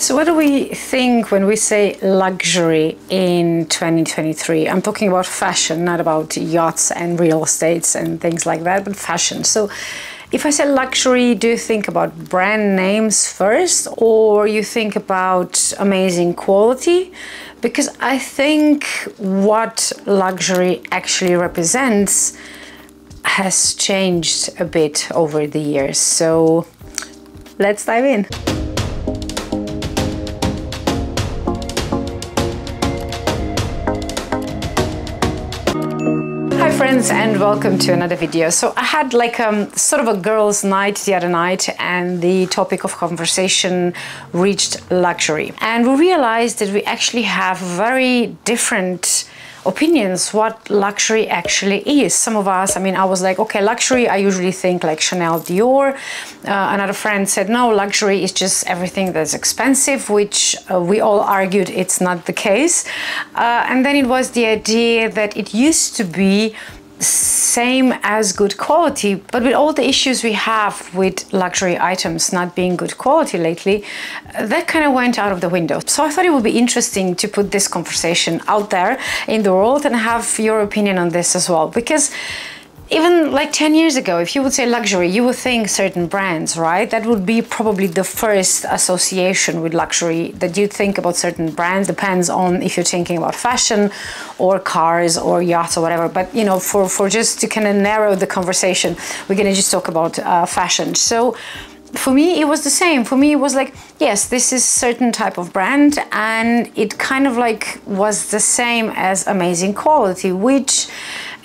So what do we think when we say luxury in 2023? I'm talking about fashion, not about yachts and real estates and things like that, but fashion. So if I say luxury, do you think about brand names first, or you think about amazing quality? Because I think what luxury actually represents has changed a bit over the years. So let's dive in. Hi friends, and welcome to another video. So I had like sort of a girls' night the other night, and the topic of conversation reached luxury. And we realized that we actually have very different opinions what luxury actually is. Some of us, I was like, okay, luxury, I usually think like Chanel, Dior. Another friend said, no, luxury is just everything that's expensive, which we all argued it's not the case. And then it was the idea that it used to be same as good quality, but with all the issues we have with luxury items not being good quality lately, that kind of went out of the window. So I thought it would be interesting to put this conversation out there in the world and have your opinion on this as well, because even like 10 years ago, if you would say luxury, you would think certain brands, right? That would be probably the first association with luxury that you'd think about certain brands. Depends on if you're thinking about fashion or cars or yachts or whatever. But, you know, for just to kind of narrow the conversation, we're going to just talk about fashion. So for me, it was the same. For me, it was like, yes, this is certain type of brand, and it kind of like was the same as amazing quality, which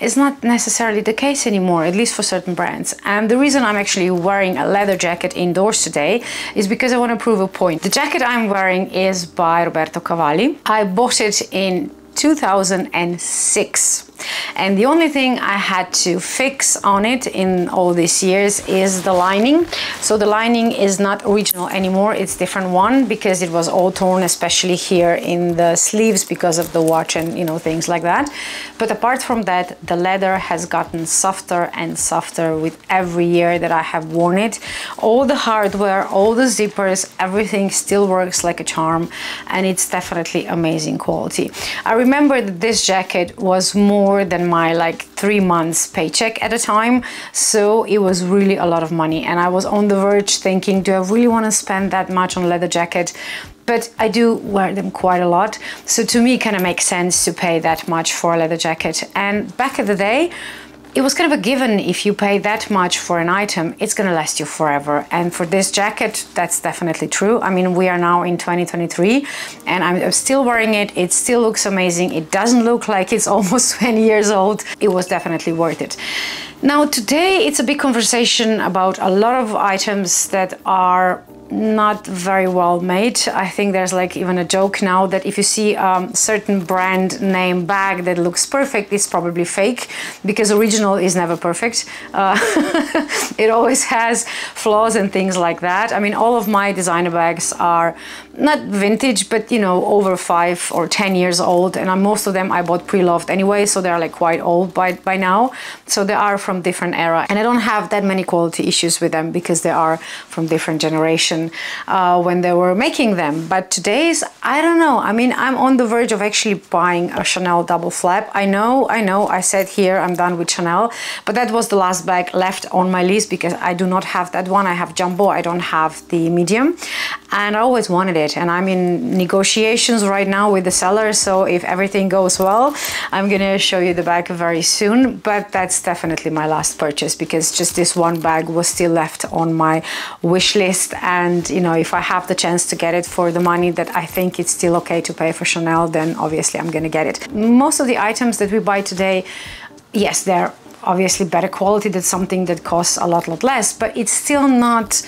is not necessarily the case anymore, at least for certain brands. And the reason I'm actually wearing a leather jacket indoors today is because I want to prove a point. The jacket I'm wearing is by Roberto Cavalli. I bought it in 2006. And the only thing I had to fix on it in all these years is the lining. So the lining is not original anymore, it's different one, because it was all torn, especially here in the sleeves because of the watch and, you know, things like that. But apart from that, the leather has gotten softer and softer with every year that I have worn it. All the hardware, all the zippers, everything still works like a charm, and it's definitely amazing quality. I remember that this jacket was more than my like 3 months paycheck at a time, so it was really a lot of money, and I was on the verge thinking, do I really want to spend that much on a leather jacket? But I do wear them quite a lot, so to me it kind of makes sense to pay that much for a leather jacket. And back in the day, it was kind of a given, if you pay that much for an item, it's going to last you forever. And for this jacket, that's definitely true. I mean, we are now in 2023 and I'm still wearing it. It still looks amazing. It doesn't look like it's almost 20 years old. It was definitely worth it. Now, today it's a big conversation about a lot of items that are not very well made. I think there's like even a joke now that if you see a certain brand name bag that looks perfect, it's probably fake, because original is never perfect. It always has flaws and things like that. I mean, all of my designer bags are not vintage, but, you know, over 5 or 10 years old, and most of them I bought pre-loved anyway, so they're like quite old by now. So they are from different era, and I don't have that many quality issues with them because they are from different generation when they were making them. But today's, I don't know. I mean, I'm on the verge of actually buying a Chanel double flap. I know, I said here I'm done with Chanel, but that was the last bag left on my list because I do not have that one. I have jumbo, I don't have the medium, and I always wanted it. And I'm in negotiations right now with the seller, so if everything goes well, I'm gonna show you the bag very soon. But that's definitely my last purchase, because just this one bag was still left on my wish list. And, you know, if I have the chance to get it for the money that I think it's still okay to pay for Chanel, then obviously I'm gonna get it. Most of the items that we buy today, yes, they're obviously better quality than something that costs a lot less, but it's still not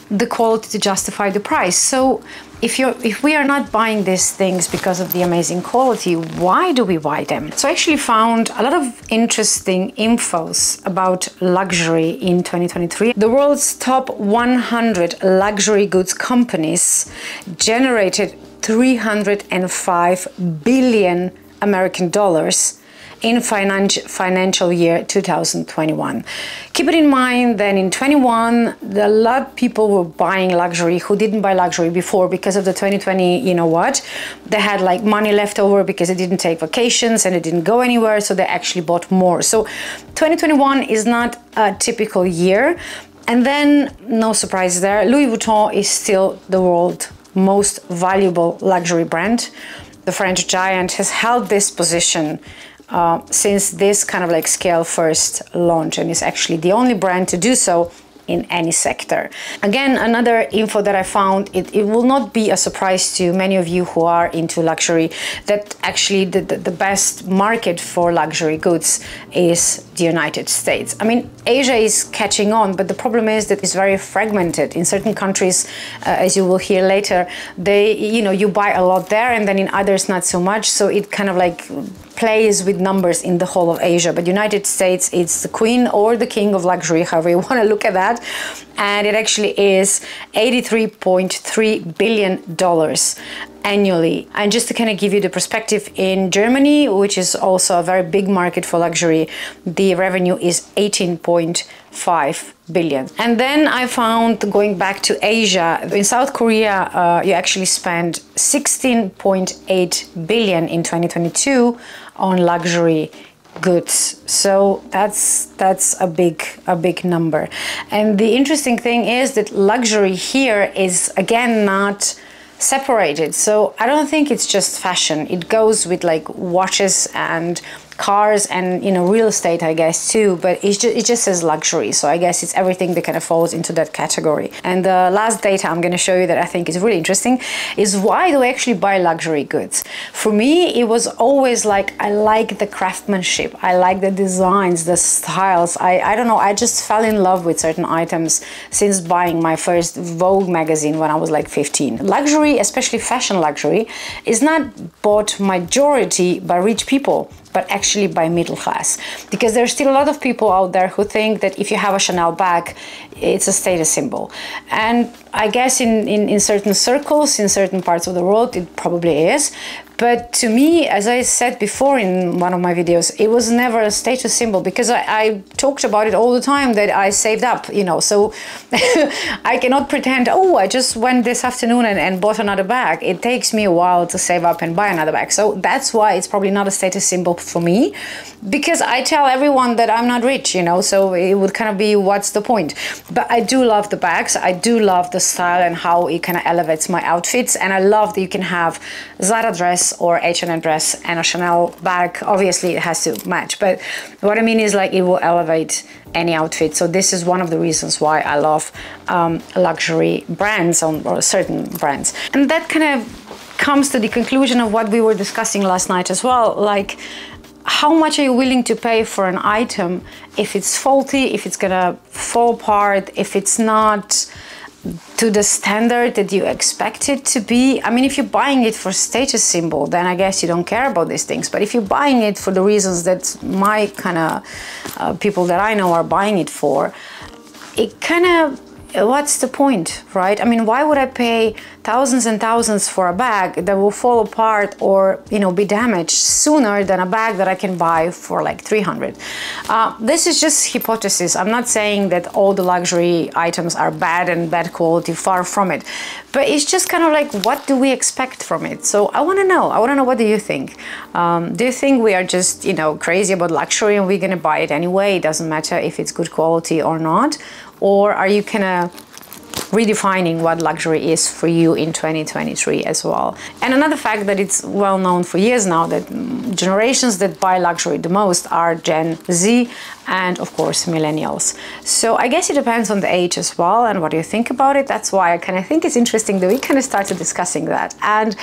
the quality to justify the price. So if we are not buying these things because of the amazing quality, why do we buy them? So I actually found a lot of interesting infos about luxury in 2023. The world's top 100 luxury goods companies generated 305 billion American dollars in financial year 2021. Keep it in mind that in 21, a lot of people were buying luxury who didn't buy luxury before because of the 2020, you know what? They had like money left over because they didn't take vacations and they didn't go anywhere, so they actually bought more. So 2021 is not a typical year. And then, no surprise there, Louis Vuitton is still the world's most valuable luxury brand. The French giant has held this position since this kind of like scale first launch, and is actually the only brand to do so in any sector. Again, another info that I found, it will not be a surprise to many of you who are into luxury, that actually the best market for luxury goods is the United States. I mean, Asia is catching on, but the problem is that it's very fragmented. In certain countries, as you will hear later, you buy a lot there, and then in others not so much. So it kind of like plays with numbers in the whole of Asia. But United States, it's the queen or the king of luxury, however you want to look at that. And it actually is $83.3 billion annually. And just to kind of give you the perspective, in Germany, which is also a very big market for luxury, the revenue is 18.5 billion. And then I found, going back to Asia, in South Korea, you actually spend 16.8 billion in 2022 on luxury goods. So that's a big number. And the interesting thing is that luxury here is again not separated. So I don't think it's just fashion. It goes with like watches and cars and real estate, I guess, too, but it just says luxury. So I guess it's everything that kind of falls into that category. And the last data I'm going to show you that I think is really interesting is, why do I actually buy luxury goods? For me, it was always like, I like the craftsmanship, I like the designs, the styles. I don't know, I just fell in love with certain items since buying my first Vogue magazine when I was like 15. Luxury, especially fashion luxury, is not bought majority by rich people, but actually by middle class. Because there's still a lot of people out there who think that if you have a Chanel bag, it's a status symbol. And I guess in certain circles, in certain parts of the world, it probably is. But to me, as I said before in one of my videos, it was never a status symbol, because I talked about it all the time that I saved up, so I cannot pretend, oh, I just went this afternoon and bought another bag. It takes me a while to save up and buy another bag. So that's why it's probably not a status symbol for me, because I tell everyone that I'm not rich, so it would kind of be, what's the point? But I do love the bags. I do love the style and how it kind of elevates my outfits. And I love that you can have Zara dress or H&M dress and a Chanel bag. Obviously it has to match, but what I mean is, like, it will elevate any outfit. So this is one of the reasons why I love luxury brands or certain brands. And that kind of comes to the conclusion of what we were discussing last night as well. Like, how much are you willing to pay for an item if it's faulty, if it's gonna fall apart, if it's not to the standard that you expect it to be? I mean, if you're buying it for status symbol, then I guess you don't care about these things. But if you're buying it for the reasons that my kind of people that I know are buying it for, it kind of, what's the point, right? I mean, why would I pay thousands and thousands for a bag that will fall apart or, be damaged sooner than a bag that I can buy for like 300? This is just hypothesis. I'm not saying that all the luxury items are bad and bad quality, far from it. But it's just kind of like, what do we expect from it? So I want to know. What do you think? Do you think we are just, crazy about luxury and we're going to buy it anyway? It doesn't matter if it's good quality or not? Or are you kind of redefining what luxury is for you in 2023 as well? And another fact that it's well known for years now, that generations that buy luxury the most are Gen Z and of course millennials. So I guess it depends on the age as well and what you think about it. That's why I kind of think it's interesting that we kind of started discussing that. And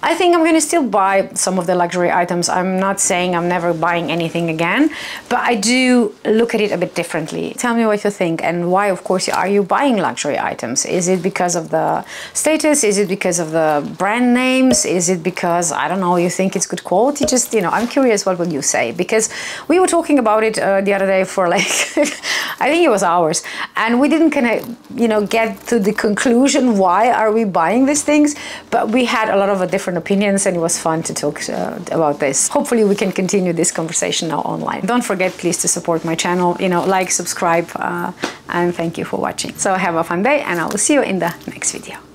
I think I'm going to still buy some of the luxury items. I'm not saying I'm never buying anything again, but I do look at it a bit differently. Tell me what you think, and why, of course, are you buying luxury items? Is it because of the status? Is it because of the brand names? Is it because, I don't know, you think it's good quality? Just, I'm curious, what will you say? Because we were talking about it the other day for like, I think it was hours. And we didn't kind of, you know, get to the conclusion, why are we buying these things? But we had a lot of different opinions, and it was fun to talk about this. Hopefully we can continue this conversation now online. Don't forget, please, to support my channel, you know, like, subscribe, and thank you for watching. So have a fun day, and I will see you in the next video.